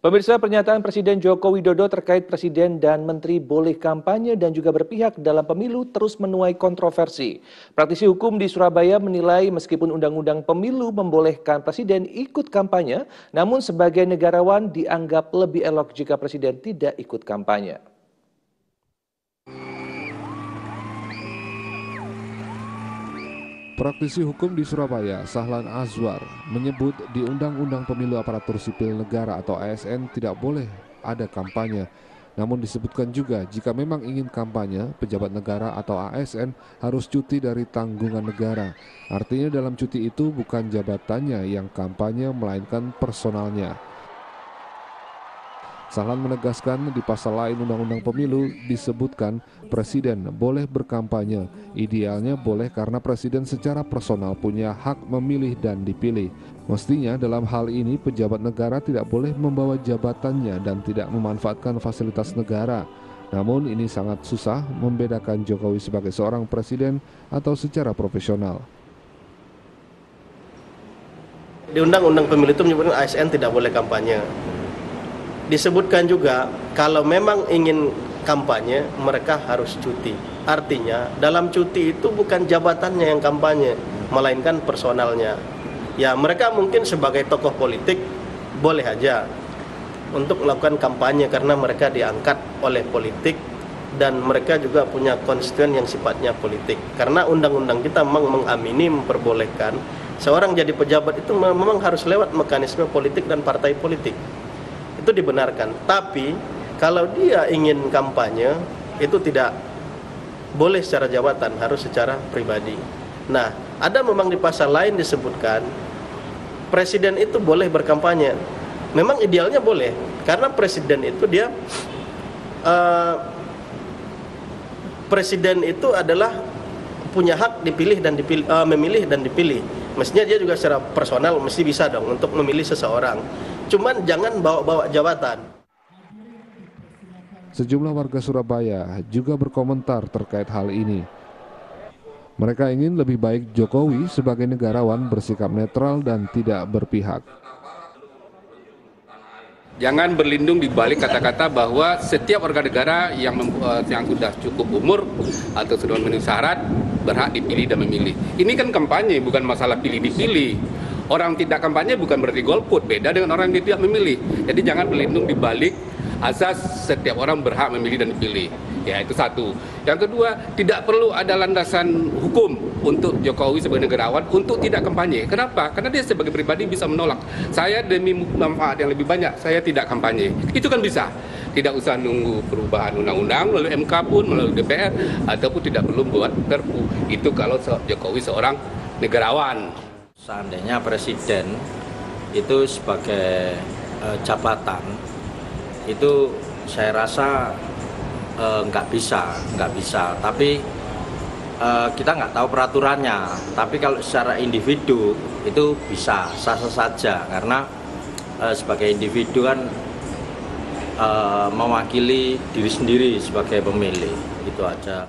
Pemirsa, pernyataan Presiden Joko Widodo terkait Presiden dan Menteri boleh kampanye dan juga berpihak dalam pemilu terus menuai kontroversi. Praktisi hukum di Surabaya menilai meskipun Undang-Undang Pemilu membolehkan Presiden ikut kampanye, namun sebagai negarawan dianggap lebih elok jika Presiden tidak ikut kampanye. Praktisi hukum di Surabaya, Sahlan Azwar, menyebut di Undang-Undang Pemilu Aparatur Sipil Negara atau ASN tidak boleh ada kampanye. Namun disebutkan juga jika memang ingin kampanye, pejabat negara atau ASN harus cuti dari tanggungan negara. Artinya dalam cuti itu bukan jabatannya yang kampanye, melainkan personalnya. Sahlan menegaskan di pasal lain Undang-Undang Pemilu disebutkan Presiden boleh berkampanye. Idealnya boleh karena Presiden secara personal punya hak memilih dan dipilih. Mestinya dalam hal ini pejabat negara tidak boleh membawa jabatannya dan tidak memanfaatkan fasilitas negara. Namun ini sangat susah membedakan Jokowi sebagai seorang presiden atau secara profesional. Di Undang-Undang Pemilu itu menyebutkan ASN tidak boleh kampanye. Disebutkan juga kalau memang ingin kampanye mereka harus cuti. Artinya dalam cuti itu bukan jabatannya yang kampanye, melainkan personalnya. Ya mereka mungkin sebagai tokoh politik boleh aja untuk melakukan kampanye karena mereka diangkat oleh politik dan mereka juga punya konstituen yang sifatnya politik. Karena undang-undang kita memang mengamini, memperbolehkan seorang jadi pejabat itu memang harus lewat mekanisme politik dan partai politik. Itu dibenarkan, tapi kalau dia ingin kampanye itu tidak boleh secara jabatan, harus secara pribadi. Nah, ada memang di pasal lain disebutkan presiden itu boleh berkampanye. Memang idealnya boleh, karena presiden itu dia presiden itu adalah punya hak dipilih dan memilih dan dipilih. Mestinya dia juga secara personal mesti bisa dong untuk memilih seseorang. Cuman jangan bawa-bawa jabatan. Sejumlah warga Surabaya juga berkomentar terkait hal ini. Mereka ingin lebih baik Jokowi sebagai negarawan bersikap netral dan tidak berpihak. Jangan berlindung di balik kata-kata bahwa setiap warga negara yang sudah cukup umur atau sudah memenuhi syarat berhak dipilih dan memilih. Ini kan kampanye, bukan masalah pilih-dipilih. Orang tidak kampanye bukan berarti golput, beda dengan orang yang tidak memilih. Jadi jangan berlindung di balik asas setiap orang berhak memilih dan dipilih. Ya, itu satu. Yang kedua, tidak perlu ada landasan hukum untuk Jokowi sebagai negarawan untuk tidak kampanye. Kenapa? Karena dia sebagai pribadi bisa menolak. Saya demi manfaat yang lebih banyak, saya tidak kampanye. Itu kan bisa. Tidak usah nunggu perubahan undang-undang melalui MK pun, melalui DPR, ataupun tidak perlu buat Perpu. Itu kalau Jokowi seorang negarawan. Seandainya presiden itu sebagai jabatan, itu saya rasa nggak bisa. Tapi kita nggak tahu peraturannya. Tapi kalau secara individu itu bisa sah-sah saja, karena sebagai individu kan mewakili diri sendiri sebagai pemilih, itu aja.